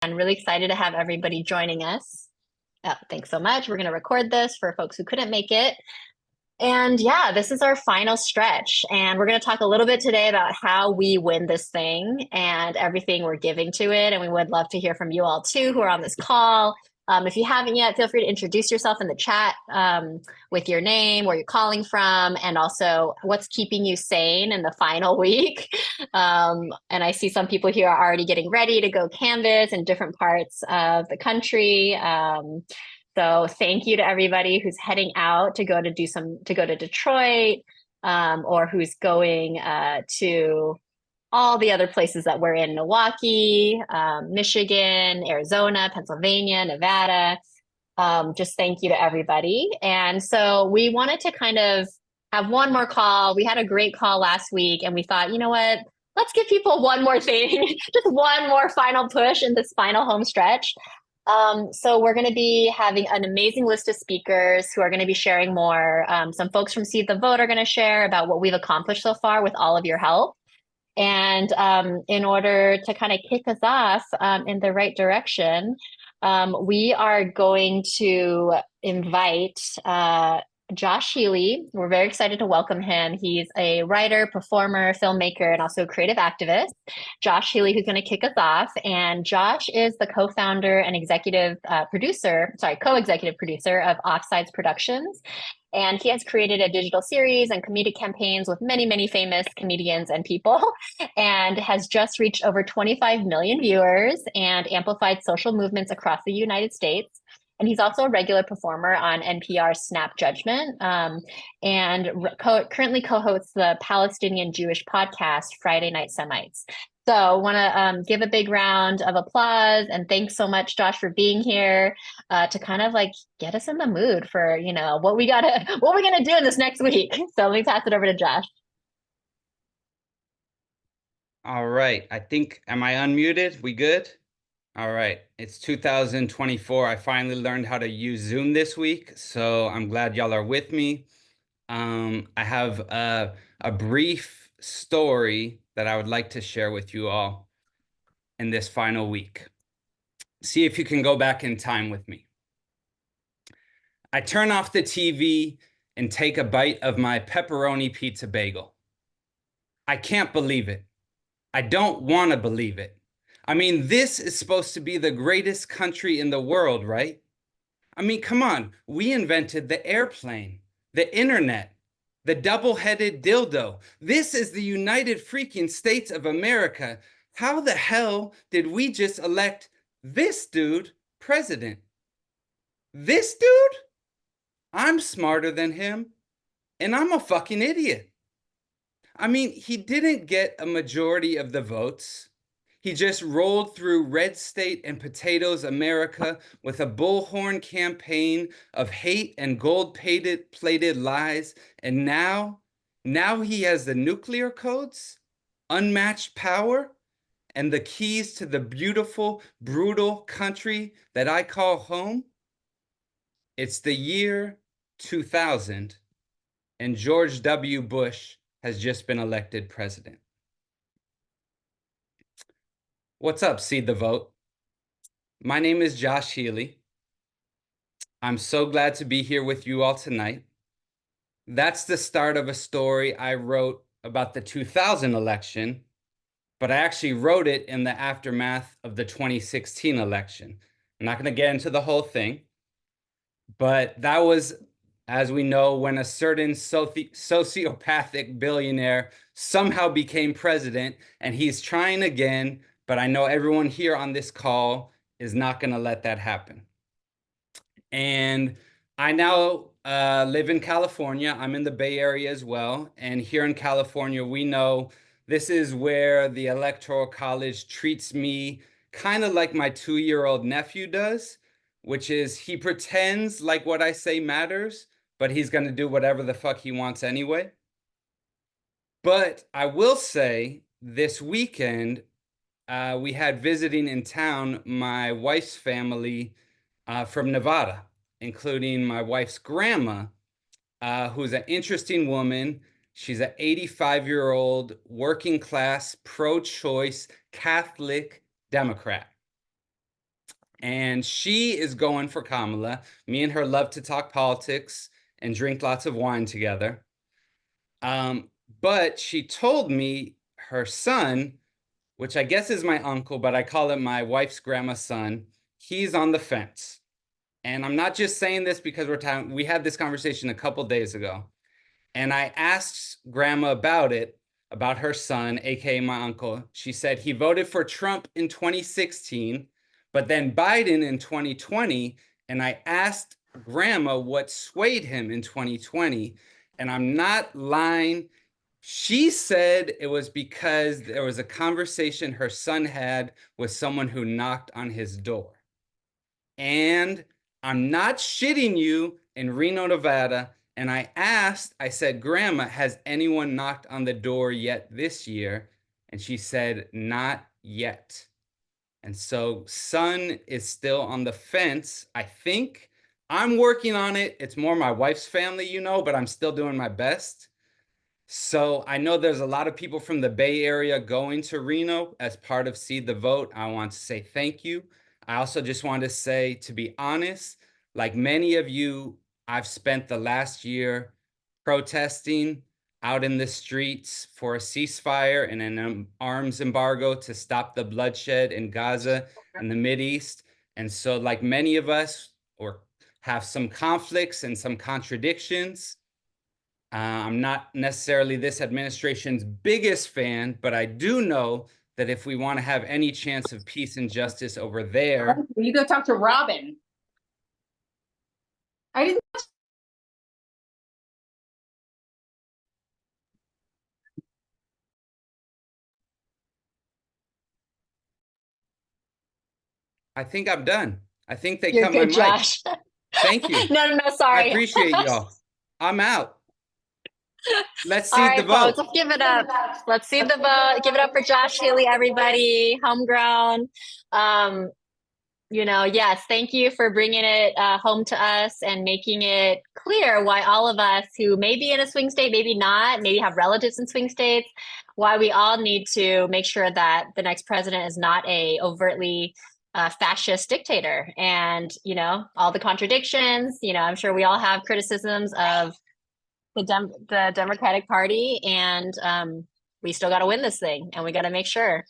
And really excited to have everybody joining us. Thanks so much. We're going to record this for folks who couldn't make it. And yeah, this is our final stretch. And we're going to talk a little bit today about how we win this thing and everything we're giving to it. And we would love to hear from you all too, who are on this call. If you haven't yet, feel free to introduce yourself in the chat with your name, where you're calling from, and also what's keeping you sane in the final week. And I see some people here are already getting ready to go canvas in different parts of the country. So thank you to everybody who's heading out to go to Detroit, or who's going to all the other places that we're in: Milwaukee, Michigan, Arizona, Pennsylvania, Nevada. Just thank you to everybody. And so we wanted to kind of have one more call. We had a great call last week, and we thought, you know what? Let's give people one more thing, just one more final push in this final home stretch. So we're going to be having an amazing list of speakers who are going to be sharing more. Some folks from Seed the Vote are going to share about what we've accomplished so far with all of your help. And in order to kind of kick us off in the right direction, we are going to invite Josh Healy. We're very excited to welcome him. He's a writer, performer, filmmaker, and also a creative activist. Josh Healy, who's going to kick us off. And Josh is the co-founder and co-executive producer of Offsides Productions. And he has created a digital series and comedic campaigns with many, many famous comedians and people, and has just reached over 25 million viewers and amplified social movements across the United States. And he's also a regular performer on NPR's Snap Judgment, and currently co-hosts the Palestinian Jewish podcast Friday Night Semites. So want to give a big round of applause and thanks so much, Josh, for being here to kind of like get us in the mood for, what we're gonna do in this next week. So let me pass it over to Josh. All right. Am I unmuted? We good? All right. It's 2024. I finally learned how to use Zoom this week, so I'm glad y'all are with me. I have a brief story that I would like to share with you all in this final week. See if you can go back in time with me. I turn off the TV and take a bite of my pepperoni pizza bagel. I can't believe it. I don't want to believe it. I mean, this is supposed to be the greatest country in the world, right? I mean, come on. We invented the airplane, the internet, the double-headed dildo. This is the United freaking States of America. How the hell did we just elect this dude president? This dude? I'm smarter than him, and I'm a fucking idiot. I mean, he didn't get a majority of the votes. He just rolled through red state and potatoes America with a bullhorn campaign of hate and gold-plated lies. And now he has the nuclear codes, unmatched power, and the keys to the beautiful, brutal country that I call home. It's the year 2000, and George W. Bush has just been elected president. What's up, Seed the Vote? My name is Josh Healy. I'm so glad to be here with you all tonight. That's the start of a story I wrote about the 2000 election, but I actually wrote it in the aftermath of the 2016 election. I'm not going to get into the whole thing, but that was, as we know, when a certain sociopathic billionaire somehow became president, and he's trying again, but I know everyone here on this call is not going to let that happen. And I now live in California. I'm in the Bay Area as well. And here in California, we know this is where the Electoral College treats me kind of like my 2-year-old nephew does, which is he pretends like what I say matters, but he's going to do whatever the fuck he wants anyway. But I will say this weekend, we had visiting in town my wife's family from Nevada, including my wife's grandma, who's an interesting woman. She's an 85-year-old working class, pro-choice Catholic Democrat. and she is going for Kamala. Me and her love to talk politics and drink lots of wine together. But she told me her son, which I guess is my uncle, but I call it my wife's grandma's son, he's on the fence. And I'm not just saying this because we had this conversation a couple days ago. And I asked grandma about it, about her son, aka my uncle. She said he voted for Trump in 2016, but then Biden in 2020. And I asked grandma what swayed him in 2020. And I'm not lying. She said it was because there was a conversation her son had with someone who knocked on his door. And I'm not shitting you, in Reno, Nevada. And I said, Grandma, has anyone knocked on the door yet this year? And she said, not yet. And so son is still on the fence. I think I'm working on it. It's more my wife's family, but I'm still doing my best. So I know there's a lot of people from the Bay Area going to Reno as part of Seed the Vote. I want to say thank you. I also just want to say, to be honest, like many of you, I've spent the last year protesting out in the streets for a ceasefire and an arms embargo to stop the bloodshed in Gaza and the Mideast. And so like many of us, or have some conflicts and some contradictions. I'm not necessarily this administration's biggest fan, but I do know that if we want to have any chance of peace and justice over there, You go talk to Robin. I didn't. I think I'm done. I think they You're cut my good, mic. Josh. Thank you. No, I sorry. appreciate y'all. I'm out. Let's All see right, the vote. folks, let's give it up. Let's see the vote. Give it up for Josh Healy, everybody. Homegrown. Yes, thank you for bringing it home to us and making it clear why all of us who may be in a swing state, maybe not, maybe have relatives in swing states, why we all need to make sure that the next president is not a overtly fascist dictator. And, all the contradictions, I'm sure we all have criticisms of the Democratic Party, and we still got to win this thing, and we got to make sure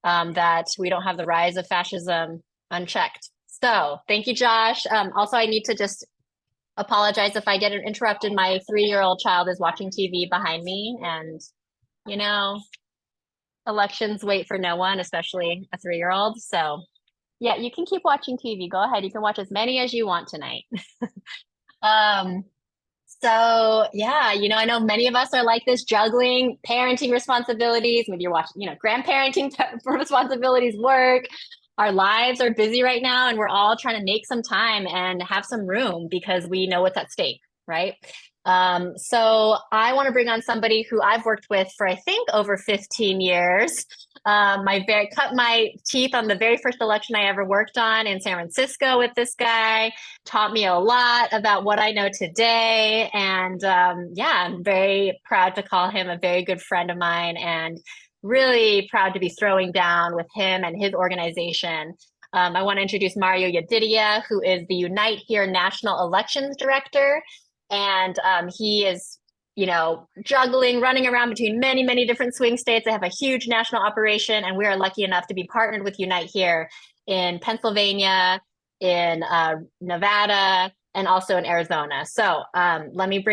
that we don't have the rise of fascism unchecked. So thank you, Josh. Also, I need to just apologize if I get interrupted. My 3-year-old child is watching TV behind me, and elections wait for no one, especially a 3-year-old. So yeah, you can keep watching TV. Go ahead. You can watch as many as you want tonight. So yeah, I know many of us are like this, juggling parenting responsibilities. Maybe you're watching, grandparenting responsibilities, work. Our lives are busy right now, and we're all trying to make some time and have some room because we know what's at stake, right? So I want to bring on somebody who I've worked with for, I think, over 15 years. Cut my teeth on the very first election I ever worked on in San Francisco with this guy. Taught me a lot about what I know today. And I'm very proud to call him a very good friend of mine, and really proud to be throwing down with him and his organization. I want to introduce Mario Yedidia, who is the Unite Here National Elections Director. And he is, juggling, running around between many, many different swing states. They have a huge national operation, and we are lucky enough to be partnered with Unite Here in Pennsylvania, in Nevada, and also in Arizona. So let me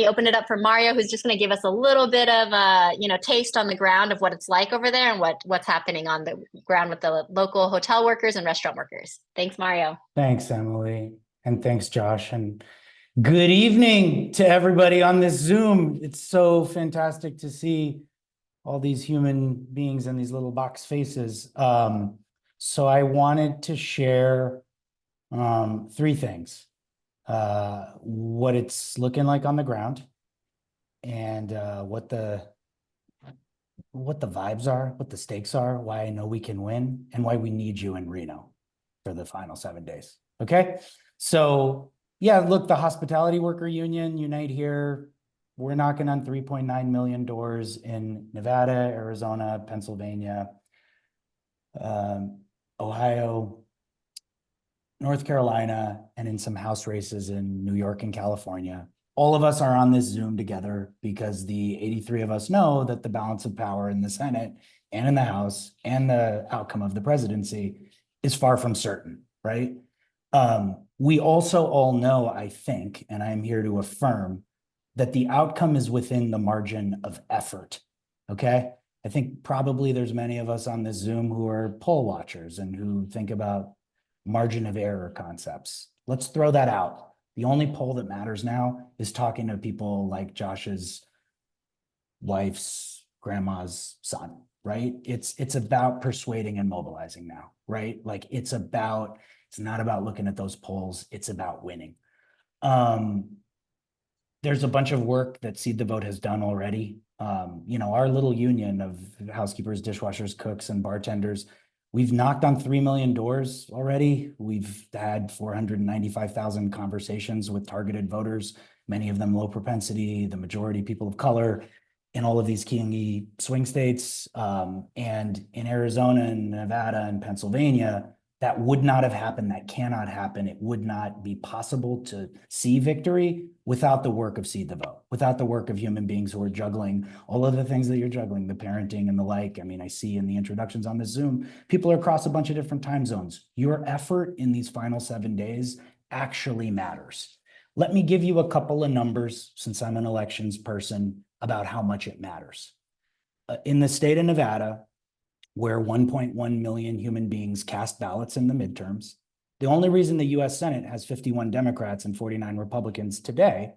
open it up for Mario, who's just going to give us a little bit of taste on the ground of what it's like over there and what's happening on the ground with the local hotel workers and restaurant workers. Thanks, Mario. Thanks, Emily. And thanks, Josh. And good evening to everybody on this Zoom. It's so fantastic to see all these human beings and these little box faces. So I wanted to share 3 things. What it's looking like on the ground, and what the vibes are, what the stakes are, why I know we can win, and why we need you in Reno for the final 7 days. Okay. So yeah, look, the hospitality worker union, Unite Here, we're knocking on 3.9 million doors in Nevada, Arizona, Pennsylvania, Ohio, North Carolina, and in some House races in New York and California. All of us are on this Zoom together because the 83 of us know that the balance of power in the Senate and in the House and the outcome of the presidency is far from certain, right? We also all know, I think, and I'm here to affirm, that the outcome is within the margin of effort, okay? I think probably there's many of us on this Zoom who are poll watchers and who think about margin of error concepts. Let's throw that out. The only poll that matters now is talking to people like Josh's wife's grandma's son, right? It's about persuading and mobilizing now, right? Like it's not about looking at those polls, it's about winning. There's a bunch of work that Seed the Vote has done already. Our little union of housekeepers, dishwashers, cooks, and bartenders, we've knocked on 3 million doors already. We've had 495,000 conversations with targeted voters, many of them low propensity, the majority people of color in all of these key swing states. And in Arizona and Nevada and Pennsylvania, that would not have happened. That cannot happen. It would not be possible to see victory without the work of Seed the Vote, without the work of human beings who are juggling all of the things that you're juggling, the parenting and the like. I mean, I see in the introductions on this Zoom, people are across a bunch of different time zones. Your effort in these final 7 days actually matters. Let me give you a couple of numbers, since I'm an elections person, about how much it matters. In the state of Nevada, where 1.1 million human beings cast ballots in the midterms, the only reason the US Senate has 51 Democrats and 49 Republicans today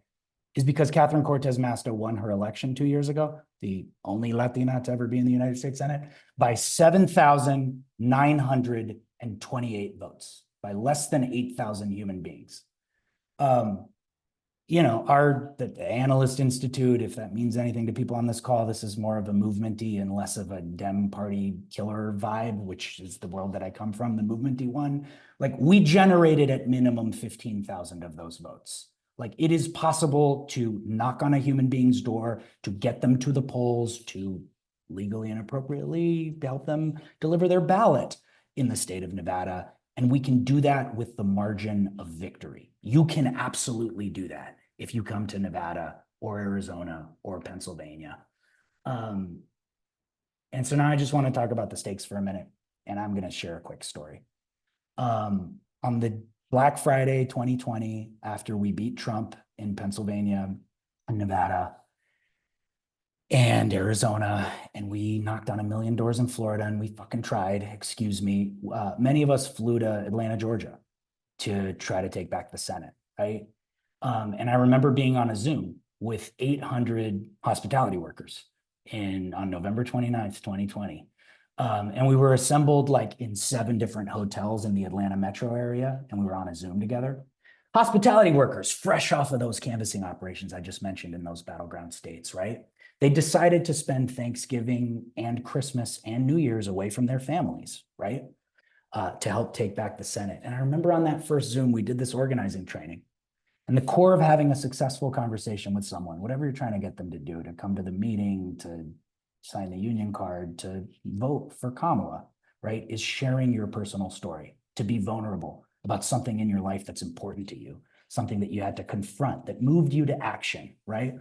is because Catherine Cortez Masto won her election 2 years ago, the only Latina to ever be in the United States Senate, by 7,928 votes, by less than 8,000 human beings. The Analyst Institute, if that means anything to people on this call, this is more of a movement-y and less of a Dem party killer vibe, which is the world that I come from, the movement-y one. Like, we generated at minimum 15,000 of those votes. Like, it is possible to knock on a human being's door, to get them to the polls, to legally and appropriately help them deliver their ballot in the state of Nevada. And we can do that with the margin of victory. You can absolutely do that if you come to Nevada or Arizona or Pennsylvania. And so now I just want to talk about the stakes for a minute, and I'm going to share a quick story. On the Black Friday 2020, after we beat Trump in Pennsylvania and Nevada and Arizona, and we knocked on 1 million doors in Florida, and we fucking tried, excuse me, many of us flew to Atlanta, Georgia to try to take back the Senate, right? And I remember being on a Zoom with 800 hospitality workers on November 29th, 2020. And we were assembled like in 7 different hotels in the Atlanta metro area, and we were on a Zoom together. Hospitality workers, fresh off of those canvassing operations I just mentioned in those battleground states, right? They decided to spend Thanksgiving and Christmas and New Year's away from their families, right? To help take back the Senate. And I remember on that first Zoom, we did this organizing training. And the core of having a successful conversation with someone, whatever you're trying to get them to do, to come to the meeting, to sign the union card, to vote for Kamala, right, is sharing your personal story, to be vulnerable about something in your life that's important to you, something that you had to confront, that moved you to action, right?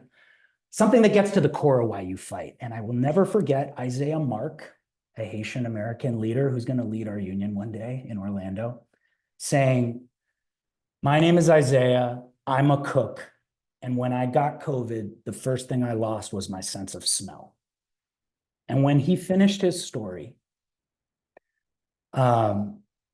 Something that gets to the core of why you fight. And I will never forget Isaiah Mark, a Haitian American leader who's going to lead our union one day in Orlando, saying, "My name is Isaiah. I'm a cook. And when I got COVID, the first thing I lost was my sense of smell." And when he finished his story,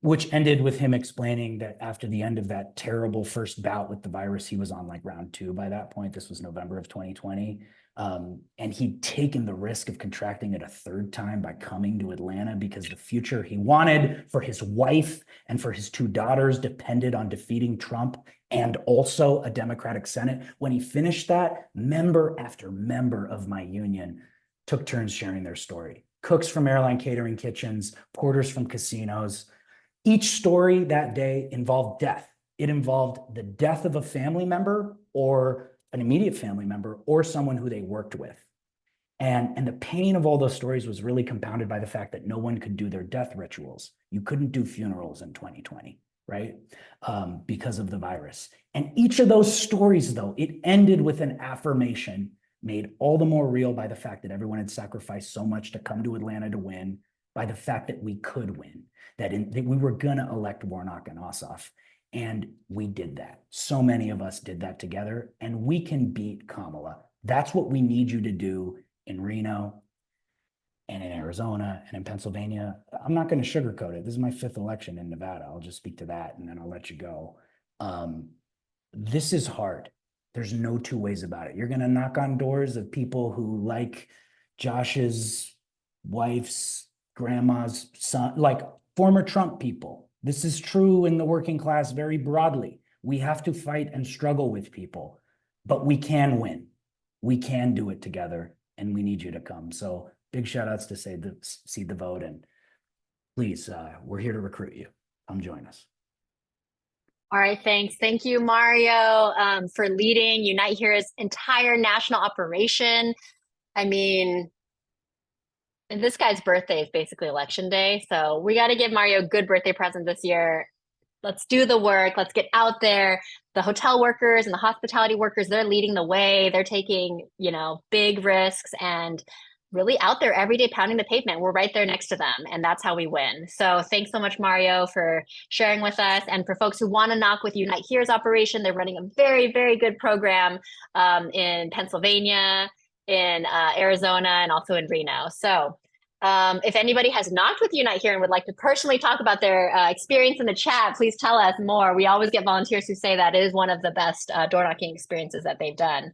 which ended with him explaining that after the end of that terrible first bout with the virus, he was on like round 2 by that point. This was November of 2020. And he'd taken the risk of contracting it a 3rd time by coming to Atlanta because the future he wanted for his wife and for his 2 daughters depended on defeating Trump and also a Democratic Senate. When he finished that, member after member of my union took turns sharing their story. Cooks from airline catering kitchens, porters from casinos. Each story that day involved death. It involved the death of a family member or an immediate family member or someone who they worked with. And the pain of all those stories was really compounded by the fact that no one could do their death rituals. You couldn't do funerals in 2020, right? Because of the virus. And each of those stories, though, it ended with an affirmation made all the more real by the fact that everyone had sacrificed so much to come to Atlanta to win, by the fact that we could win, that we were gonna elect Warnock and Ossoff. And we did that. So many of us did that together, and we can beat Kamala. That's what we need you to do in Reno and in Arizona and in Pennsylvania. I'm not going to sugarcoat it. This is my 5th election in Nevada. I'll just speak to that and then I'll let you go. This is hard. There's no two ways about it. You're going to knock on doors of people who like Josh's wife's grandma's son, like former Trump people. This is true in the working class very broadly. We have to fight and struggle with people, but we can win. We can do it together, and we need you to come. So big shout outs to Seed the Vote, and please, we're here to recruit you. Come join us. All right, thanks. Thank you, Mario, for leading Unite Here's entire national operation. I mean, this guy's birthday is basically election day, so we got to give Mario a good birthday present this year. Let's do the work. Let's get out there. The hotel workers and the hospitality workers, they're leading the way. They're taking, big risks and really out there every day pounding the pavement. We're right there next to them, and that's how we win. So thanks so much, Mario, for sharing with us. And for folks who want to knock with Unite Here's operation, they're running a very, very good program in Pennsylvania, in Arizona, and also in Reno. So if anybody has knocked with Unite Here and would like to personally talk about their experience in the chat, please tell us more. We always get volunteers who say that is one of the best door knocking experiences that they've done.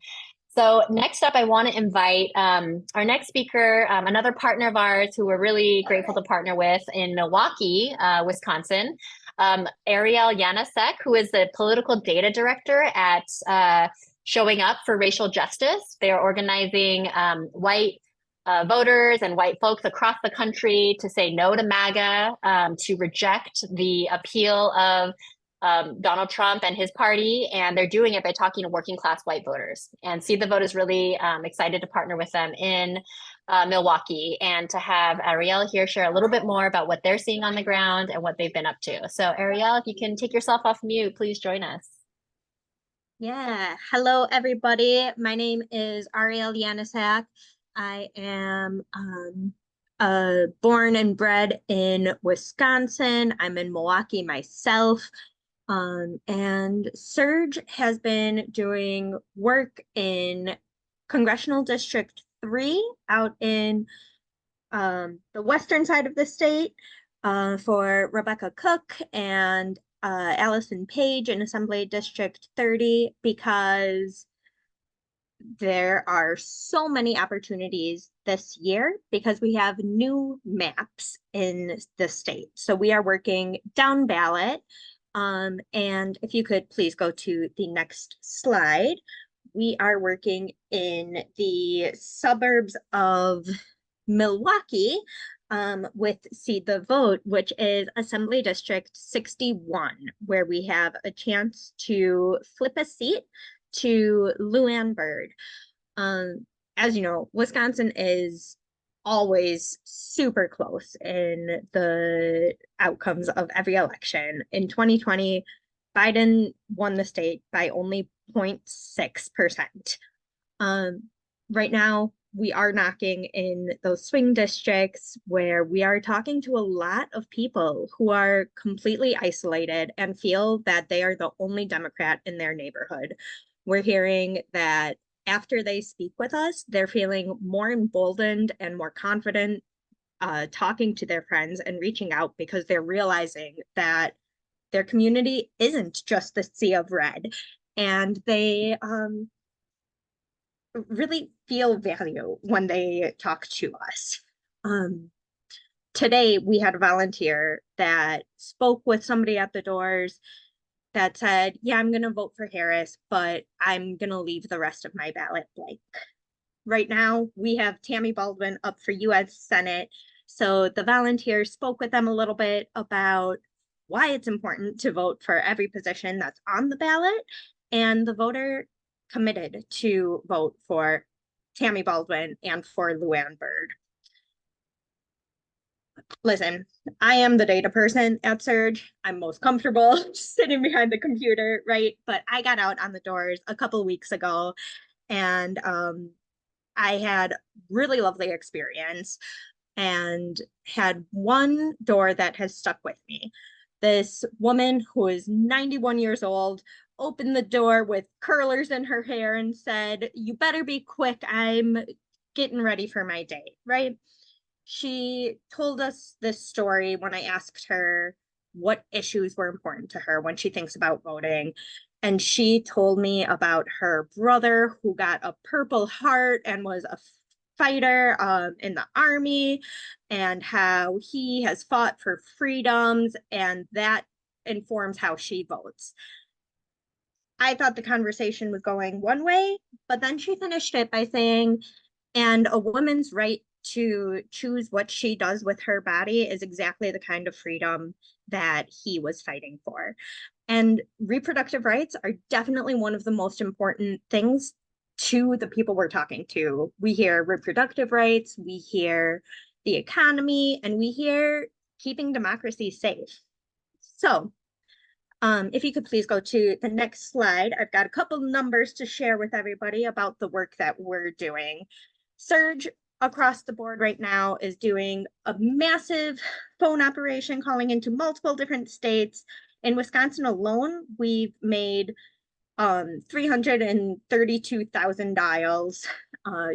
So next up, I want to invite our next speaker, another partner of ours who we're really grateful to partner with in Milwaukee, Wisconsin, Ariel Yanasek, who is the political data director at Showing Up for Racial Justice. They are organizing white voters and white folks across the country to say no to MAGA, to reject the appeal of Donald Trump and his party, and they're doing it by talking to working class white voters. And Seed the Vote is really excited to partner with them in Milwaukee and to have Ariel here share a little bit more about what they're seeing on the ground and what they've been up to. So Ariel, if you can take yourself off mute, please join us. Yeah, hello everybody. My name is Ariel Yanasek. I am born and bred in Wisconsin. I'm in Milwaukee myself. And Serge has been doing work in Congressional District 3 out in the western side of the state for Rebecca Cook and Allison Page in Assembly District 30, because there are so many opportunities this year because we have new maps in the state. So we are working down ballot. And if you could please go to the next slide. We are working in the suburbs of Milwaukee with Seed the Vote, which is Assembly District 61, where we have a chance to flip a seat to Lou Ann Bird. As you know, Wisconsin is always super close in the outcomes of every election. In 2020, Biden won the state by only 0.6%. Right now, we are knocking in those swing districts where we are talking to a lot of people who are completely isolated and feel that they are the only Democrat in their neighborhood. We're hearing that after they speak with us, they're feeling more emboldened and more confident talking to their friends and reaching out because they're realizing that their community isn't just the sea of red, and they really feel value when they talk to us. Today, we had a volunteer that spoke with somebody at the doors that said, yeah, I'm going to vote for Harris, but I'm going to leave the rest of my ballot blank. Right now, we have Tammy Baldwin up for U.S. Senate. So the volunteers spoke with them a little bit about why it's important to vote for every position that's on the ballot. And the voter committed to vote for Tammy Baldwin and for Lou Ann Bird. Listen, I am the data person at Surge. I'm most comfortable sitting behind the computer, right? But I got out on the doors a couple weeks ago, and I had really lovely experience and had one door that has stuck with me. This woman who is 91 years old opened the door with curlers in her hair and said, "You better be quick. I'm getting ready for my day," right? She told us this story when I asked her what issues were important to her when she thinks about voting. And she told me about her brother who got a Purple Heart and was a fighter in the army, and how he has fought for freedoms, and that informs how she votes. I thought the conversation was going one way, but then she finished it by saying, and a woman's right to choose what she does with her body is exactly the kind of freedom that he was fighting for. And reproductive rights are definitely one of the most important things to the people we're talking to. We hear reproductive rights, we hear the economy, and we hear keeping democracy safe. So if you could please go to the next slide. I've got a couple numbers to share with everybody about the work that we're doing. Surge across the board right now is doing a massive phone operation calling into multiple different states. In Wisconsin alone, we've made 332,000 dials.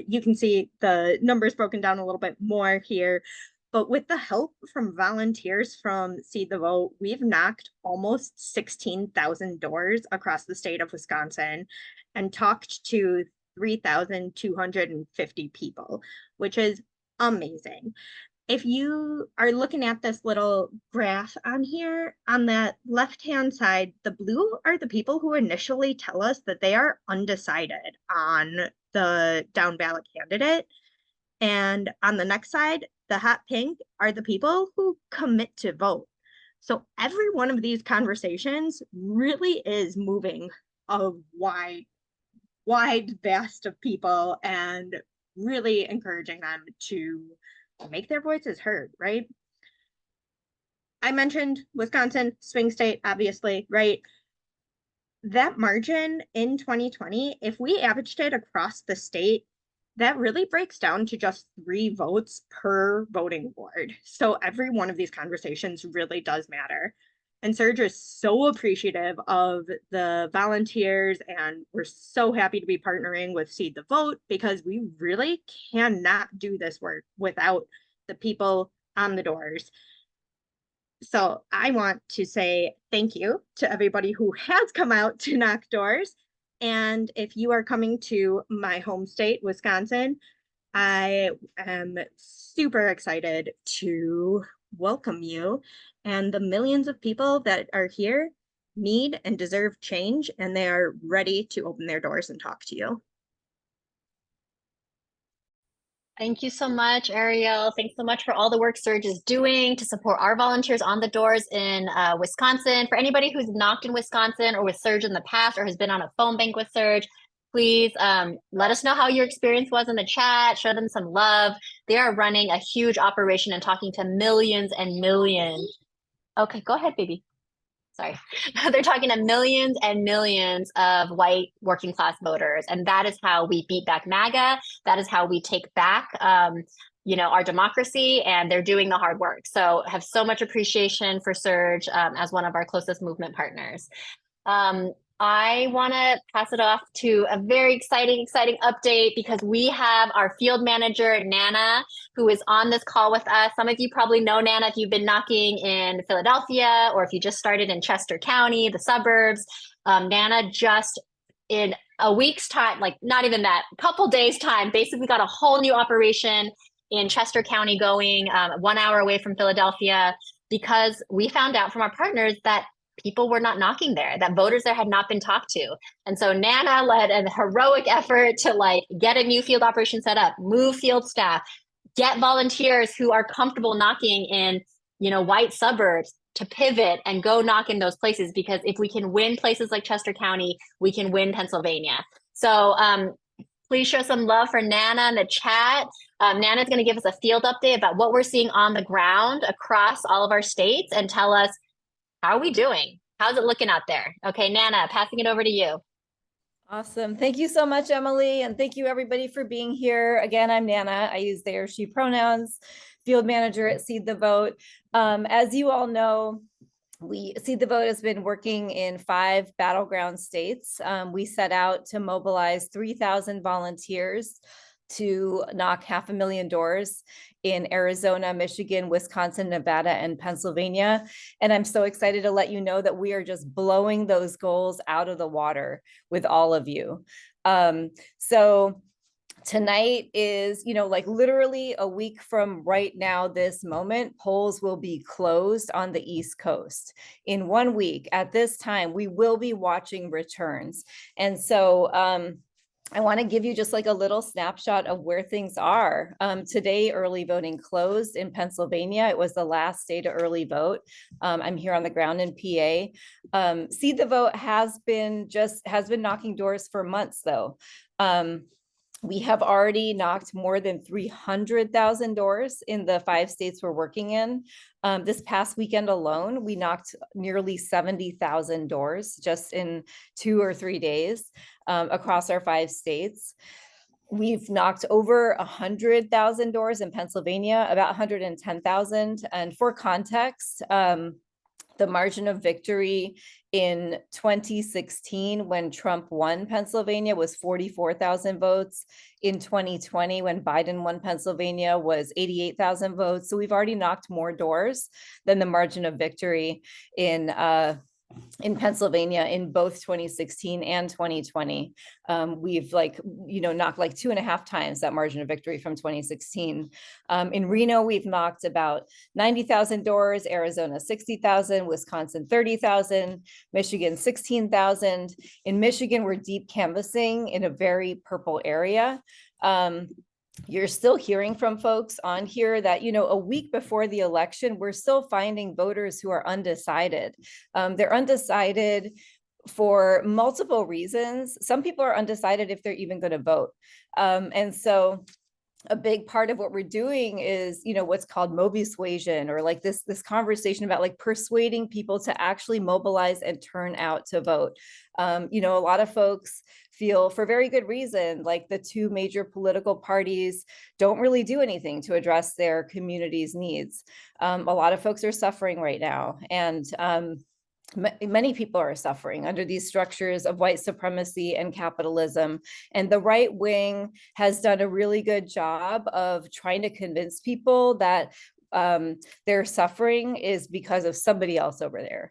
You can see the numbers broken down a little bit more here. But with the help from volunteers from Seed the Vote, we've knocked almost 16,000 doors across the state of Wisconsin and talked to 3,250 people, which is amazing. If you are looking at this little graph on here, on that left-hand side, the blue are the people who initially tell us that they are undecided on the down ballot candidate. And on the next side, the hot pink are the people who commit to vote. So every one of these conversations really is moving a wide vast of people and really encouraging them to make their voices heard, right? I mentioned Wisconsin, swing state, obviously, right? That margin in 2020, if we averaged it across the state, that really breaks down to just 3 votes per voting board. So every one of these conversations really does matter. And Surge is so appreciative of the volunteers, and we're so happy to be partnering with Seed the Vote because we really cannot do this work without the people on the doors. So I want to say thank you to everybody who has come out to knock doors. And if you are coming to my home state, Wisconsin, I am super excited to welcome you. And the millions of people that are here need and deserve change, and they are ready to open their doors and talk to you. Thank you so much, Ariel. Thanks so much for all the work Surge is doing to support our volunteers on the doors in Wisconsin. For anybody who's knocked in Wisconsin or with Surge in the past or has been on a phone bank with Surge, please let us know how your experience was in the chat. Show them some love. They are running a huge operation and talking to millions and millions. Okay, go ahead, baby. Sorry. They're talking to millions and millions of white working class voters. And that is how we beat back MAGA. That is how we take back, our democracy, and they're doing the hard work. So have so much appreciation for Surge as one of our closest movement partners. I want to pass it off to a very exciting update because we have our field manager, Nana, who is on this call with us. Some of you probably know Nana if you've been knocking in Philadelphia or if you just started in Chester County, the suburbs. Nana just in a week's time, like not even that, a couple days time, basically got a whole new operation in Chester County going 1 hour away from Philadelphia because we found out from our partners that people were not knocking there, that voters there had not been talked to. And so Nana led a heroic effort to get a new field operation set up, move field staff, get volunteers who are comfortable knocking in, white suburbs to pivot and go knock in those places. Because if we can win places like Chester County, we can win Pennsylvania. So please show some love for Nana in the chat. Nana's going to give us a field update about what we're seeing on the ground across all of our states and tell us, how are we doing? How's it looking out there? Okay, Nana, passing it over to you. Awesome. Thank you so much, Emily. And thank you everybody for being here. Again, I'm Nana. I use they or she pronouns, field manager at Seed the Vote. As you all know, Seed the Vote has been working in 5 battleground states. We set out to mobilize 3,000 volunteers to knock 500,000 doors in Arizona, Michigan, Wisconsin, Nevada, and Pennsylvania. And I'm so excited to let you know that we are just blowing those goals out of the water with all of you. So tonight is, like literally a week from right now, this moment, polls will be closed on the East Coast. In 1 week at this time, we will be watching returns. And so, I want to give you just like a little snapshot of where things are. Today, early voting closed in Pennsylvania. It was the last day to early vote. I'm here on the ground in PA. Seed the Vote has been knocking doors for months though. We have already knocked more than 300,000 doors in the 5 states we're working in. This past weekend alone, we knocked nearly 70,000 doors just in 2 or 3 days across our 5 states. We've knocked over 100,000 doors in Pennsylvania, about 110,000. And for context, the margin of victory in 2016, when Trump won Pennsylvania, was 44,000 votes. In 2020, when Biden won Pennsylvania, was 88,000 votes. So we've already knocked more doors than the margin of victory in Pennsylvania in both 2016 and 2020. We've knocked like 2.5 times that margin of victory from 2016. In Reno, we've knocked about 90,000 doors, Arizona 60,000, Wisconsin 30,000, Michigan 16,000. In Michigan, we're deep canvassing in a very purple area. You're still hearing from folks on here that, a week before the election, we're still finding voters who are undecided. They're undecided for multiple reasons. Some people are undecided if they're even going to vote. And so a big part of what we're doing is, what's called mobi-suasion, or like this conversation about like persuading people to actually mobilize and turn out to vote. A lot of folks feel, for very good reason, like the 2 major political parties don't really do anything to address their community's needs. A lot of folks are suffering right now, and many people are suffering under these structures of white supremacy and capitalism. And the right wing has done a really good job of trying to convince people that their suffering is because of somebody else over there,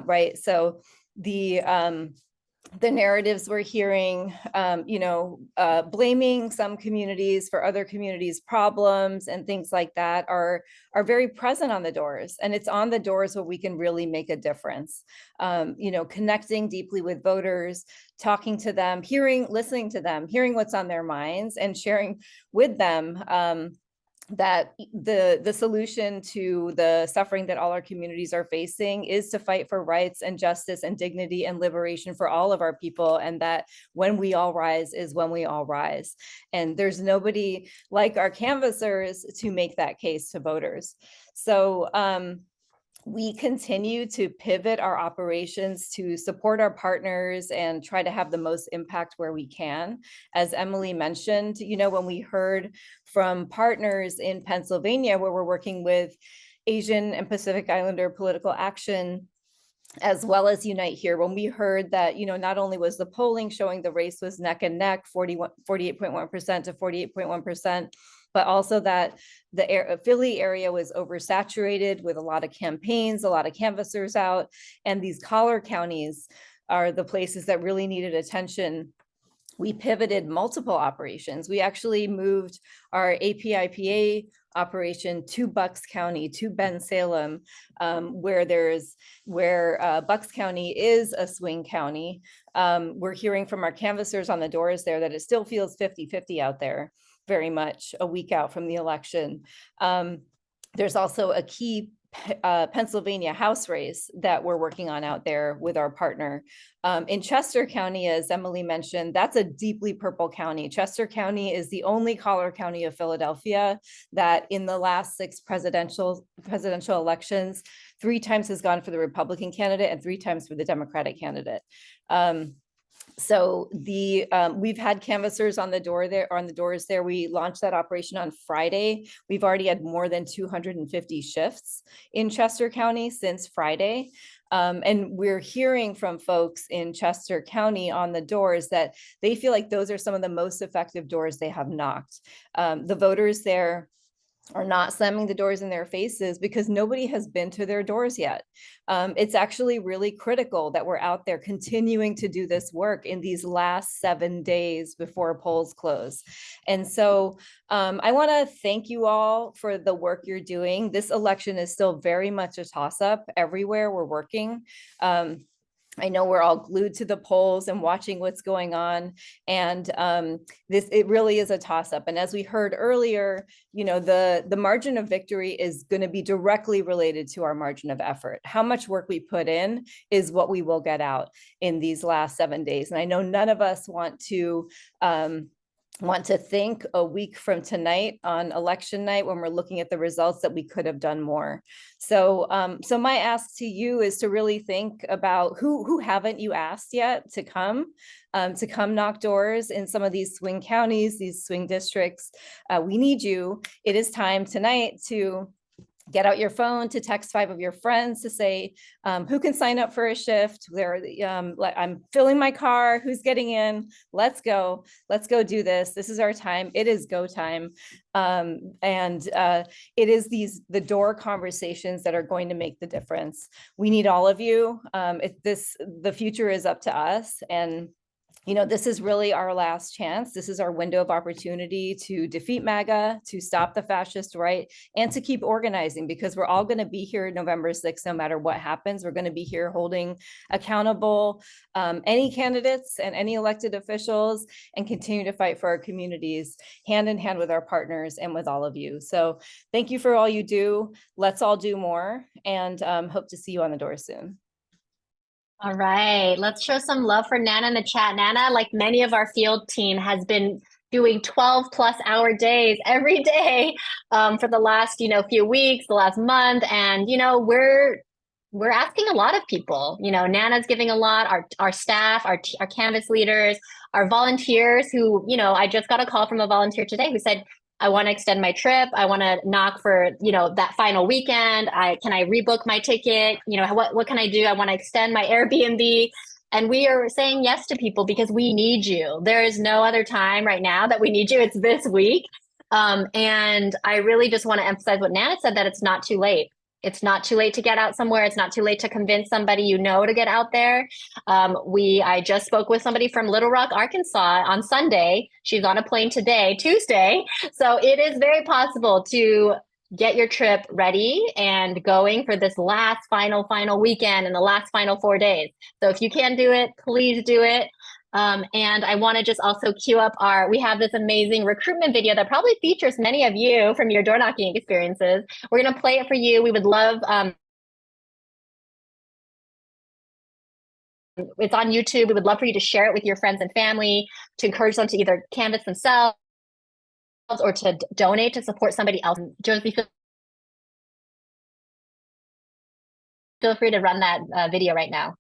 right? So the narratives we're hearing, blaming some communities for other communities' problems and things like that are very present on the doors. And it's on the doors where we can really make a difference. Connecting deeply with voters, talking to them, listening to them, hearing what's on their minds, and sharing with them that the solution to the suffering that all our communities are facing is to fight for rights and justice and dignity and liberation for all of our people, and that when we all rise is when we all rise. And there's nobody like our canvassers to make that case to voters. So we continue to pivot our operations to support our partners and try to have the most impact where we can. As Emily mentioned, when we heard from partners in Pennsylvania, where we're working with Asian and Pacific Islander Political Action, as well as Unite Here, when we heard that, not only was the polling showing the race was neck and neck, 48.1% to 48.1%, but also that the Philly area was oversaturated with a lot of campaigns, a lot of canvassers out, and these collar counties are the places that really needed attention. We pivoted multiple operations. We actually moved our APIPA operation to Bucks County, to Bensalem, where Bucks County is a swing county. We're hearing from our canvassers on the doors there that it still feels 50-50 out there, very much a week out from the election. There's also a key Pennsylvania House race that we're working on out there with our partner. In Chester County, as Emily mentioned, that's a deeply purple county. Chester County is the only collar county of Philadelphia that in the last 6 presidential elections, 3 times has gone for the Republican candidate and 3 times for the Democratic candidate. So we've had canvassers on the doors there. We launched that operation on Friday. We've already had more than 250 shifts in Chester County since Friday. And we're hearing from folks in Chester County on the doors that they feel like those are some of the most effective doors they have knocked. The voters there are not slamming the doors in their faces because nobody has been to their doors yet. It's actually really critical that we're out there continuing to do this work in these last 7 days before polls close. And so I want to thank you all for the work you're doing. This election is still very much a toss-up everywhere we're working. I know we're all glued to the polls and watching what's going on. And it really is a toss-up. And as we heard earlier, you know, the margin of victory is going to be directly related to our margin of effort. How much work we put in is what we will get out in these last 7 days. And I know none of us want to think a week from tonight on election night when we're looking at the results that we could have done more. So my ask to you is to really think about who haven't you asked yet to come knock doors in some of these swing counties, these swing districts. We need you. It is time tonight to get out your phone, to text 5 of your friends to say, who can sign up for a shift? I'm filling my car, who's getting in? Let's go do this. This is our time. It is go time. It is the door conversations that are going to make the difference. We need all of you. The future is up to us. And you know, this is really our last chance. This is our window of opportunity to defeat MAGA, to stop the fascist right, and to keep organizing, because we're all going to be here November 6th, no matter what happens. We're going to be here holding accountable any candidates and any elected officials, and continue to fight for our communities hand in hand with our partners and with all of you. So thank you for all you do. Let's all do more, and hope to see you on the door soon. All right, let's show some love for Nana in the chat. Nana, like many of our field team, has been doing 12-plus-hour days every day for the last, few weeks, the last month. And, we're asking a lot of people. Nana's giving a lot, our staff, our Canvas leaders, our volunteers who, I just got a call from a volunteer today who said, I want to extend my trip. I want to knock for, that final weekend. Can I rebook my ticket? What can I do? I want to extend my Airbnb. And we are saying yes to people because we need you. There is no other time right now that we need you. It's this week. And I really just want to emphasize what Nana said, that it's not too late. It's not too late to get out somewhere. It's not too late to convince somebody to get out there. I just spoke with somebody from Little Rock, Arkansas on Sunday. She's on a plane today, Tuesday. So it is very possible to get your trip ready and going for this last final weekend and the last final 4 days. So if you can do it, please do it. And I want to just also queue up we have this amazing recruitment video that probably features many of you from your door knocking experiences. We're going to play it for you. We would love, it's on YouTube. We would love for you to share it with your friends and family, to encourage them to either canvass themselves or to donate to support somebody else. Josie, feel free to run that video right now.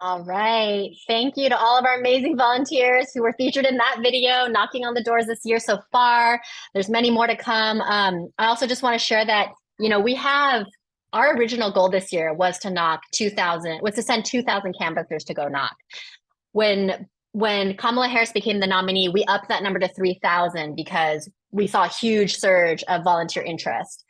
All right. Thank you to all of our amazing volunteers who were featured in that video, knocking on the doors this year so far. There's many more to come. I also just want to share that, we have our original goal this year was to send 2,000 canvassers to go knock. When Kamala Harris became the nominee, we upped that number to 3,000 because we saw a huge surge of volunteer interest.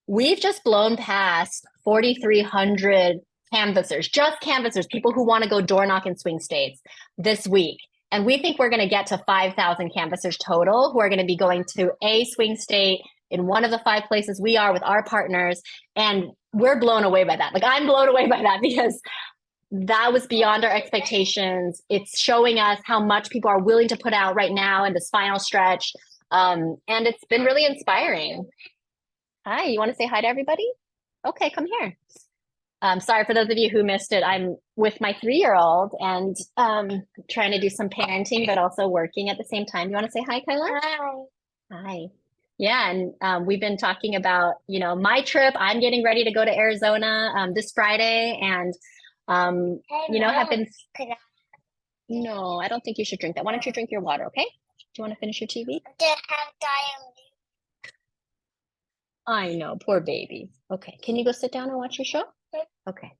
We've just blown past 4,300 canvassers, just canvassers, people who want to go door knock in swing states this week. And we think we're going to get to 5,000 canvassers total who are going to be going to a swing state in one of the 5 places we are with our partners. And we're blown away by that. Like, I'm blown away by that because that was beyond our expectations. It's showing us how much people are willing to put out right now in this final stretch. And it's been really inspiring. Hi, you want to say hi to everybody? Okay, come here. Sorry for those of you who missed it. I'm with my 3-year-old and trying to do some parenting, but also working at the same time. You want to say hi, Kyla? Hi. Hi. Yeah, and we've been talking about, my trip. I'm getting ready to go to Arizona this Friday, and have been. No, I don't think you should drink that. Why don't you drink your water, okay? Do you want to finish your TV? To have diarrhea. I know, poor baby. Okay, can you go sit down and watch your show? Okay.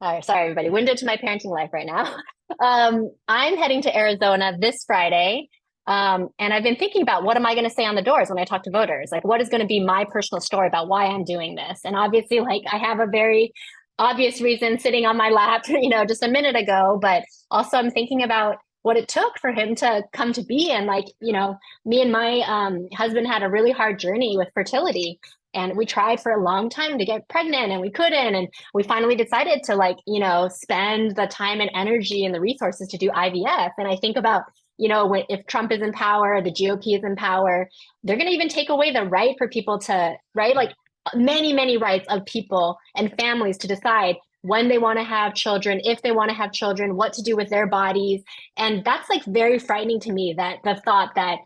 All right, sorry everybody. Winded to my parenting life right now. I'm heading to Arizona this Friday. And I've been thinking about what am I going to say on the doors when I talk to voters? Like, what is going to be my personal story about why I'm doing this? And obviously, like, I have a very obvious reason sitting on my lap, just a minute ago, but also I'm thinking about what it took for him to come to be. And like, me and my husband had a really hard journey with fertility. And we tried for a long time to get pregnant and we couldn't. And we finally decided to spend the time and energy and the resources to do IVF. And I think about, if Trump is in power, the GOP is in power, they're going to even take away the right for people to, right? Like many, many rights of people and families to decide when they want to have children, if they want to have children, what to do with their bodies. And that's like very frightening to me, that the thought that,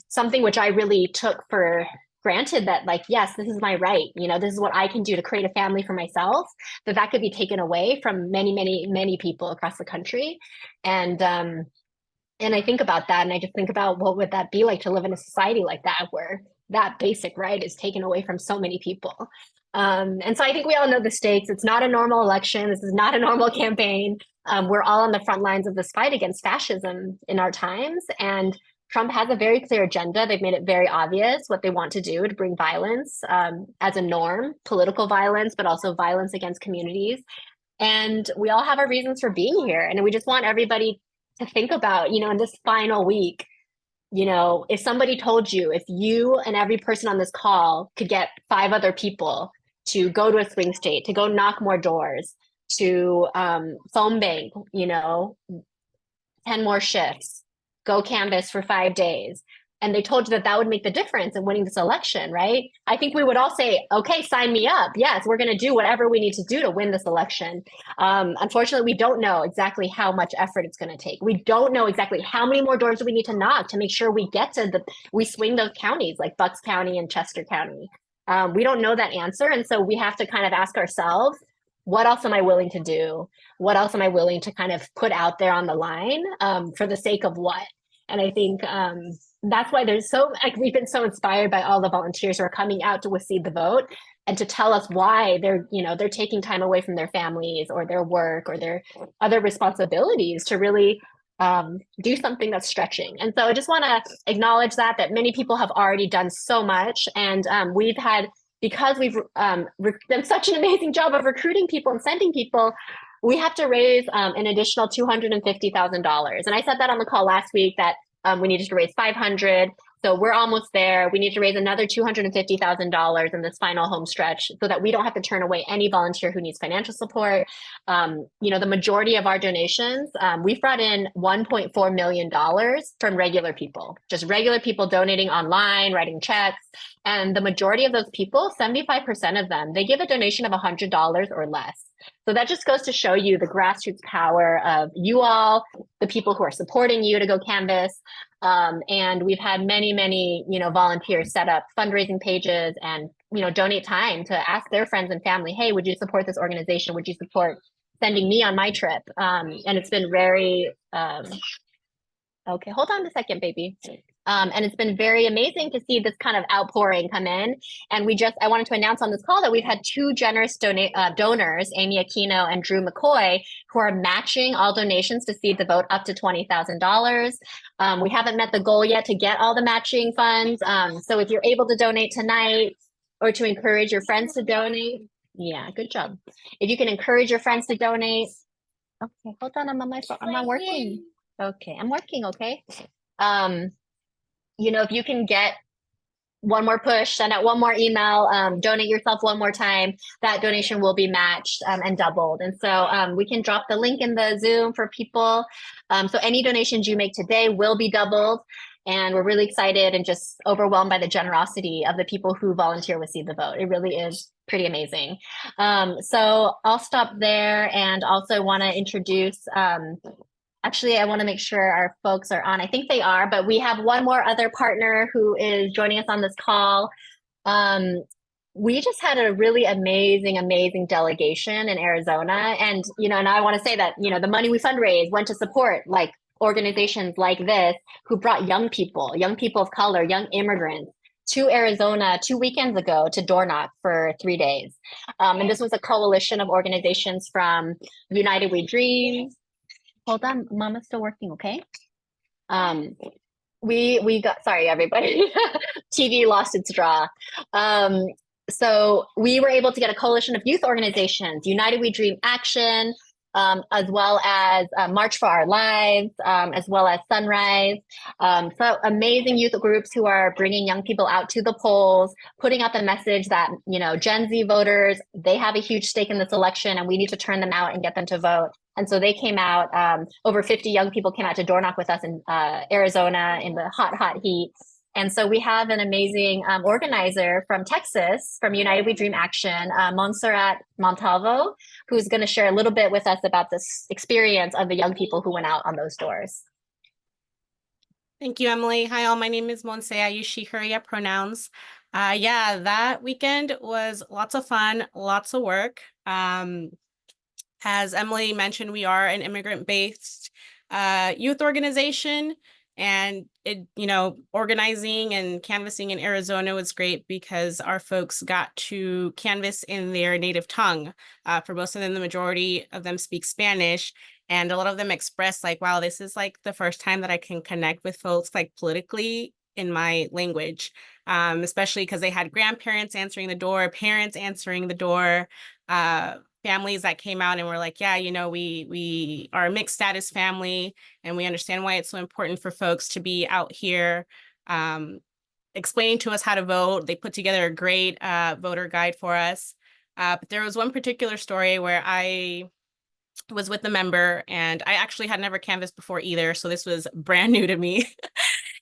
something which I really took for granted, that like, yes, this is my right, this is what I can do to create a family for myself, that could be taken away from many, many, many people across the country. And I think about that and I just think about what would that be like to live in a society like that, where that basic right is taken away from so many people. And so I think we all know the stakes. It's not a normal election. This is not a normal campaign. We're all on the front lines of this fight against fascism in our times. And Trump has a very clear agenda. They've made it very obvious what they want to do to bring violence as a norm, political violence, but also violence against communities. And we all have our reasons for being here. And we just want everybody to think about, in this final week, if somebody told you, if you and every person on this call could get 5 other people to go to a swing state, to go knock more doors, to phone bank, 10 more shifts, go canvass for 5 days, and they told you that would make the difference in winning this election, right? I think we would all say, okay, sign me up. Yes, we're going to do whatever we need to do to win this election. Unfortunately, we don't know exactly how much effort it's going to take. We don't know exactly how many more doors do we need to knock to make sure we get to we swing those counties like Bucks County and Chester County. We don't know that answer. And so we have to kind of ask ourselves, what else am I willing to do? What else am I willing to kind of put out there on the line for the sake of what? And I think that's why we've been so inspired by all the volunteers who are coming out to Seed the Vote and to tell us why they're taking time away from their families or their work or their other responsibilities to really do something that's stretching. And so I just want to acknowledge that many people have already done so much. And because we've done such an amazing job of recruiting people and sending people, we have to raise an additional $250,000. And I said that on the call last week that we needed to raise 500. So we're almost there. We need to raise another $250,000 in this final home stretch so that we don't have to turn away any volunteer who needs financial support. The majority of our donations, we've brought in $1.4 million from regular people, just regular people donating online, writing checks. And the majority of those people, 75% of them, they give a donation of $100 or less. So that just goes to show you the grassroots power of you all, the people who are supporting you to go canvass. And we've had many, many, volunteers set up fundraising pages and, donate time to ask their friends and family, hey, would you support this organization? Would you support sending me on my trip. And it's been very, okay, hold on a second, baby. And it's been very amazing to see this kind of outpouring come in. And I wanted to announce on this call that we've had two generous donors, Amy Aquino and Drew McCoy, who are matching all donations to Seed the Vote up to $20,000. We haven't met the goal yet to get all the matching funds. So if you're able to donate tonight or to encourage your friends to donate, yeah, good job. If you can encourage your friends to donate. Okay, hold on, I'm on my phone. I'm not working. Okay, I'm working, okay? You know, if you can get one more push, send out one more email, donate yourself one more time, that donation will be matched and doubled. And so we can drop the link in the Zoom for people. So any donations you make today will be doubled. And we're really excited and just overwhelmed by the generosity of the people who volunteer with Seed the Vote. It really is pretty amazing. So I'll stop there and also want to introduce, actually, I want to make sure our folks are on. I think they are, but we have one more other partner who is joining us on this call. We just had a really amazing delegation in Arizona. And, you know, and I want to say that, you know, the money we fundraised went to support like organizations like this who brought young people of color, young immigrants to Arizona 2 weekends ago to door knock for 3 days. And this was a coalition of organizations from United We Dream. Hold on, Mama's still working, okay? We got, sorry, everybody. TV lost its draw. So we were able to get a coalition of youth organizations, United We Dream Action, as well as March for Our Lives, as well as Sunrise. So amazing youth groups who are bringing young people out to the polls, putting out the message that, you know, Gen Z voters, they have a huge stake in this election and we need to turn them out and get them to vote. And so they came out, over 50 young people came out to door knock with us in Arizona in the hot heat. And so we have an amazing organizer from Texas, from United We Dream Action, Montserrat Montalvo, who's going to share a little bit with us about this experience of the young people who went out on those doors. Thank you, Emily. Hi, all. My name is Monse. I use she, her, yeah pronouns. Yeah, that weekend was lots of fun, lots of work. As Emily mentioned, we are an immigrant-based youth organization. And it, you know, organizing and canvassing in Arizona was great because our folks got to canvass in their native tongue. For most of them, the majority of them speak Spanish. And a lot of them expressed like, wow, this is like the first time that I can connect with folks like politically in my language, especially because they had grandparents answering the door, parents answering the door, families that came out and were like, yeah, you know, we are a mixed status family and we understand why it's so important for folks to be out here explaining to us how to vote. They put together a great voter guide for us. But there was one particular story where I was with a member and I actually had never canvassed before either. So this was brand new to me.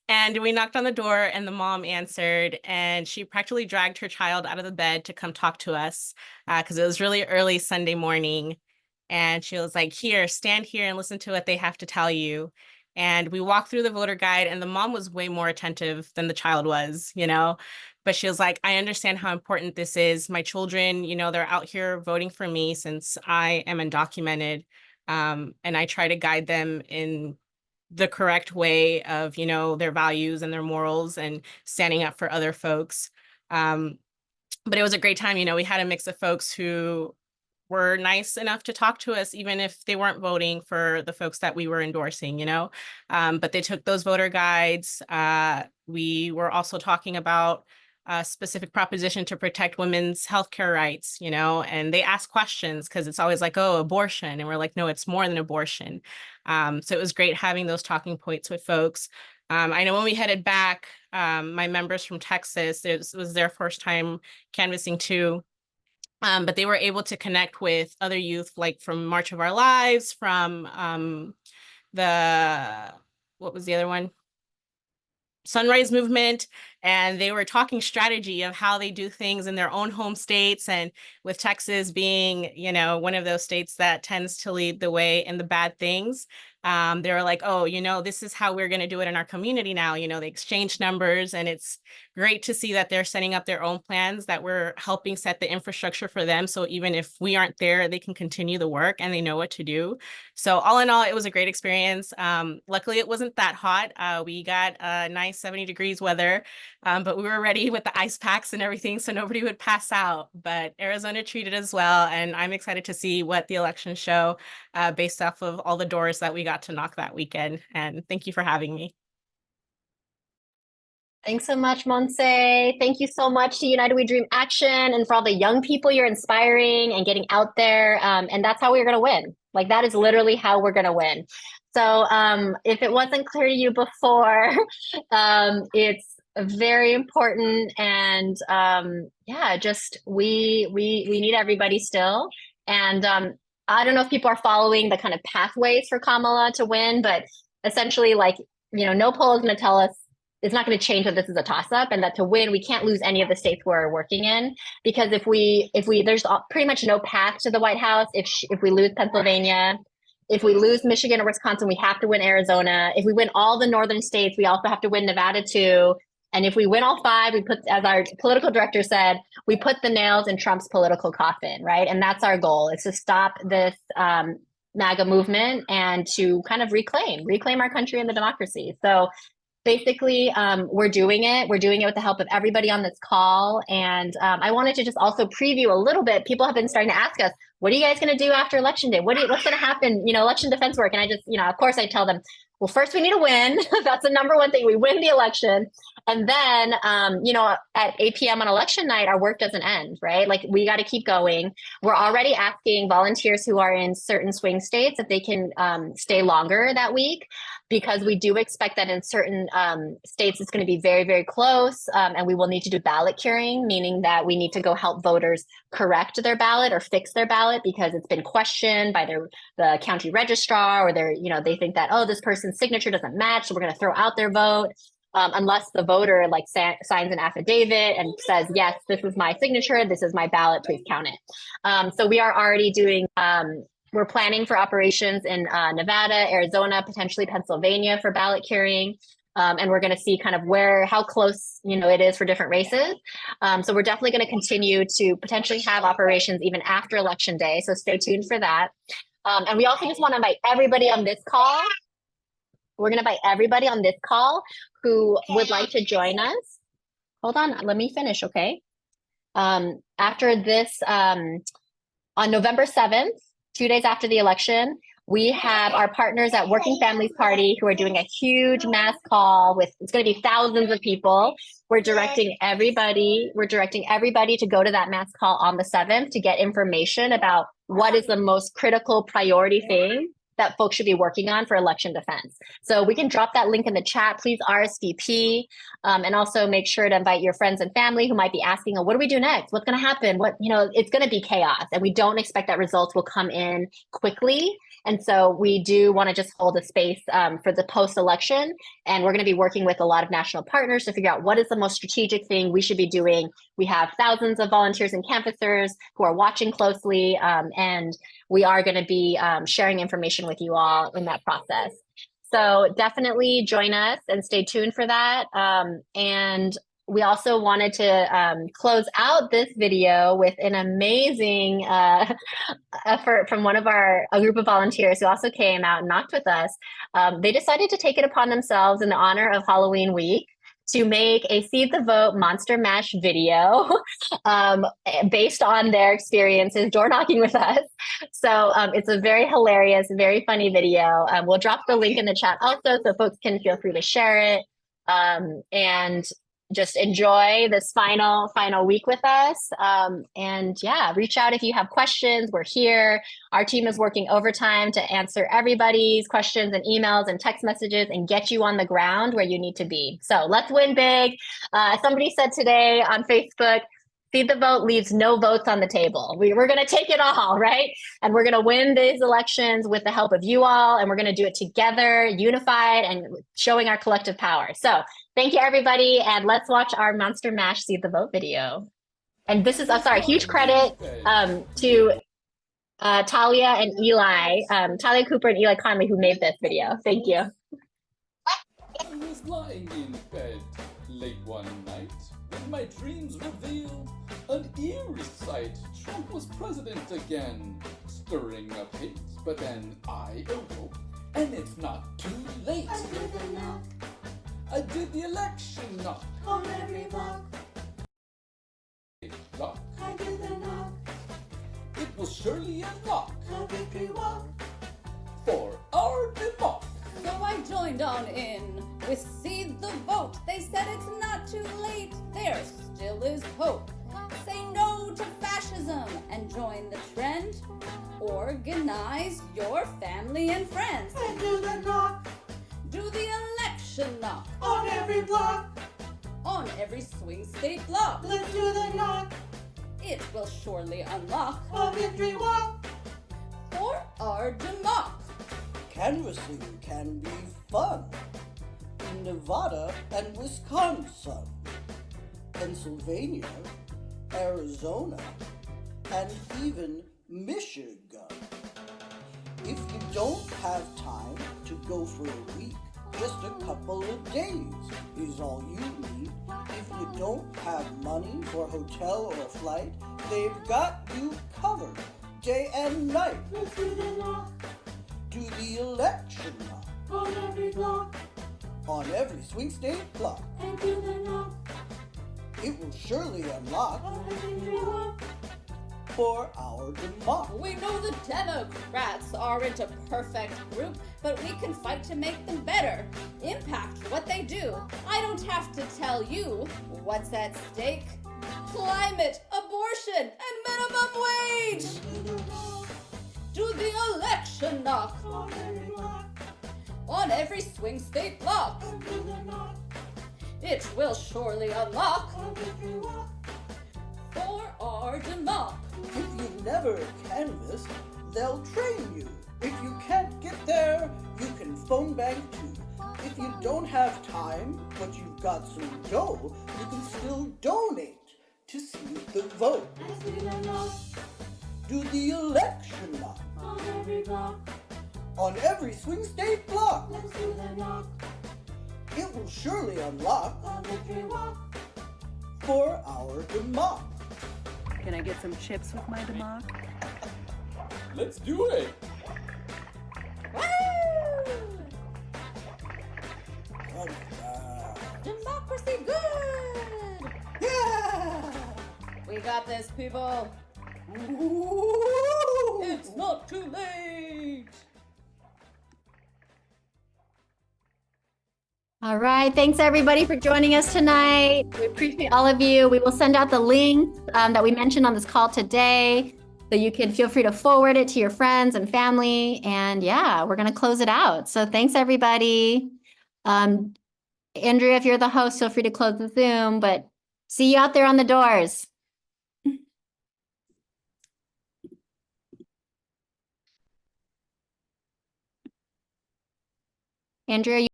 And we knocked on the door and the mom answered and she practically dragged her child out of the bed to come talk to us because it was really early Sunday morning. And she was like, here, stand here and listen to what they have to tell you. And we walked through the voter guide and the mom was way more attentive than the child was, you know, but she was like, I understand how important this is. My children, you know, they're out here voting for me since I am undocumented. And I try to guide them in the correct way of, you know, their values and their morals and standing up for other folks. But it was a great time. You know, we had a mix of folks who were nice enough to talk to us, even if they weren't voting for the folks that we were endorsing, you know, but they took those voter guides. We were also talking about a specific proposition to protect women's healthcare rights, you know, and they ask questions because it's always like, oh, abortion. And we're like, no, it's more than abortion. So it was great having those talking points with folks. I know when we headed back, my members from Texas, it was their first time canvassing too. But they were able to connect with other youth, like from March of Our Lives, from what was the other one? Sunrise Movement, and they were talking strategy of how they do things in their own home states. And with Texas being, you know, one of those states that tends to lead the way in the bad things, they were like, oh, you know, this is how we're going to do it in our community now. You know, they exchange numbers, and it's great to see that they're setting up their own plans, that we're helping set the infrastructure for them. So even if we aren't there, they can continue the work and they know what to do. So all in all, it was a great experience. Luckily, it wasn't that hot. We got a nice 70 degrees weather, but we were ready with the ice packs and everything, so nobody would pass out. But Arizona treated us well, and I'm excited to see what the elections show based off of all the doors that we got to knock that weekend. And thank you for having me. Thanks so much, Monse. Thank you so much to United We Dream Action and for all the young people you're inspiring and getting out there. And that's how we're going to win. Like, that is literally how we're going to win. So if it wasn't clear to you before, it's very important. And yeah, just we need everybody still. And I don't know if people are following the kind of pathways for Kamala to win, but essentially, like, you know, no poll is going to tell us, it's not going to change that this is a toss-up, and that to win, we can't lose any of the states we're working in, because if we there's pretty much no path to the White House. If we lose Pennsylvania, if we lose Michigan or Wisconsin, we have to win Arizona. If we win all the northern states, we also have to win Nevada too. And if we win all five, we put, as our political director said, we put the nails in Trump's political coffin, right? And that's our goal, is to stop this MAGA movement and to kind of reclaim our country and the democracy. So basically, we're doing it. We're doing it with the help of everybody on this call. And I wanted to just also preview a little bit. People have been starting to ask us, what are you guys going to do after Election Day? What's going to happen? You know, election defense work. And I just, you know, of course I tell them, well, first we need to win. That's the number one thing. We win the election. And then, you know, at 8 p.m. on election night, our work doesn't end, right? Like, we got to keep going. We're already asking volunteers who are in certain swing states if they can stay longer that week, because we do expect that in certain states, it's going to be very, very close. And we will need to do ballot curing, meaning that we need to go help voters correct their ballot or fix their ballot because it's been questioned by the county registrar, or they think that, oh, this person's signature doesn't match, so we're going to throw out their vote. Unless the voter signs an affidavit and says, yes, this is my signature, this is my ballot, please count it. So we are already doing, we're planning for operations in Nevada, Arizona, potentially Pennsylvania for ballot curing. And we're going to see kind of how close, you know, it is for different races. So we're definitely going to continue to potentially have operations even after Election Day. So stay tuned for that. And we also just want to invite everybody on this call. We're going to invite everybody on this call who would like to join us. Hold on, let me finish, okay? After this, on November 7th, 2 days after the election, we have our partners at Working Families Party who are doing a huge mass call it's going to be thousands of people. We're directing everybody to go to that mass call on the 7th to get information about what is the most critical priority thing that folks should be working on for election defense. So we can drop that link in the chat. Please RSVP, and also make sure to invite your friends and family who might be asking, what do we do next? What's going to happen? It's going to be chaos, and we don't expect that results will come in quickly. And so we do want to just hold a space for the post-election. And we're going to be working with a lot of national partners to figure out what is the most strategic thing we should be doing. We have thousands of volunteers and canvassers who are watching closely, and we are going to be sharing information with you all in that process. So definitely join us and stay tuned for that. And we also wanted to close out this video with an amazing effort from a group of volunteers who also came out and knocked with us. They decided to take it upon themselves in the honor of Halloween week to make a Seed the Vote Monster Mash video based on their experiences door knocking with us. So it's a very hilarious, very funny video. We'll drop the link in the chat also, so folks can feel free to share it. And just enjoy this final week with us. And yeah, reach out if you have questions. We're here. Our team is working overtime to answer everybody's questions and emails and text messages and get you on the ground where you need to be. So let's win big. Somebody said today on Facebook, Seed the Vote leaves no votes on the table. We're going to take it all, right? And we're going to win these elections with the help of you all. And we're going to do it together, unified, and showing our collective power. So Thank you, everybody. And let's watch our Monster Mash Seed the Vote video. And this is, I'm sorry, huge credit to Talia and Eli, Talia Cooper and Eli Conley, who made this video. Thank you. I was lying in bed late one night when my dreams revealed an eerie sight. Trump was president again, stirring up hate, but then I awoke, and it's not too late. I did the knock I did the election knock. on every block. Knock. I did the knock, It will surely unlock a victory walk. for our democracy. So I joined on in with Seed the Vote. They said it's not too late, there still is hope. Say no to fascism and join the trend. Organize your family and friends. I do the knock Do the election knock on every block. on every swing state block. Let's do the knock, It will surely unlock a victory walk. for our democ. Canvassing can be fun in Nevada and Wisconsin, Pennsylvania, Arizona, and even Michigan. If you don't have time to go for a week, just a couple of days is all you need. If you don't have money for a hotel or a flight, they've got you covered day and night. Let's do the knock Do the election knock on every block. on every swing state block. And do the knock, It will surely unlock a victory walk. for our democracy. We know the Democrats aren't a perfect group, but we can fight to make them better. Impact what they do. I don't have to tell you what's at stake. Climate, abortion, and minimum wage. Do the knock Do the election knock on every block. on every swing state block. And do the knock, It will surely unlock a victory walk. for our democ. If you never canvass, they'll train you. If you can't get there, you can phone bank too. If you don't have time, but you've got some dough, you can still donate to Seed the Vote. Let's do the knock Do the election knock on every block. on every swing state block. Let's do the knock, It will surely unlock a victory walk. for our democracy. Can I get some chips with my democ? Let's do it. Democracy good! Yeah! We got this, people. Ooh. It's not too late. All right. Thanks, everybody, for joining us tonight. We appreciate all of you. We will send out the links that we mentioned on this call today, so you can feel free to forward it to your friends and family. And yeah, we're going to close it out. So thanks, everybody. Andrea, if you're the host, feel free to close the Zoom, but see you out there on the doors. Andrea,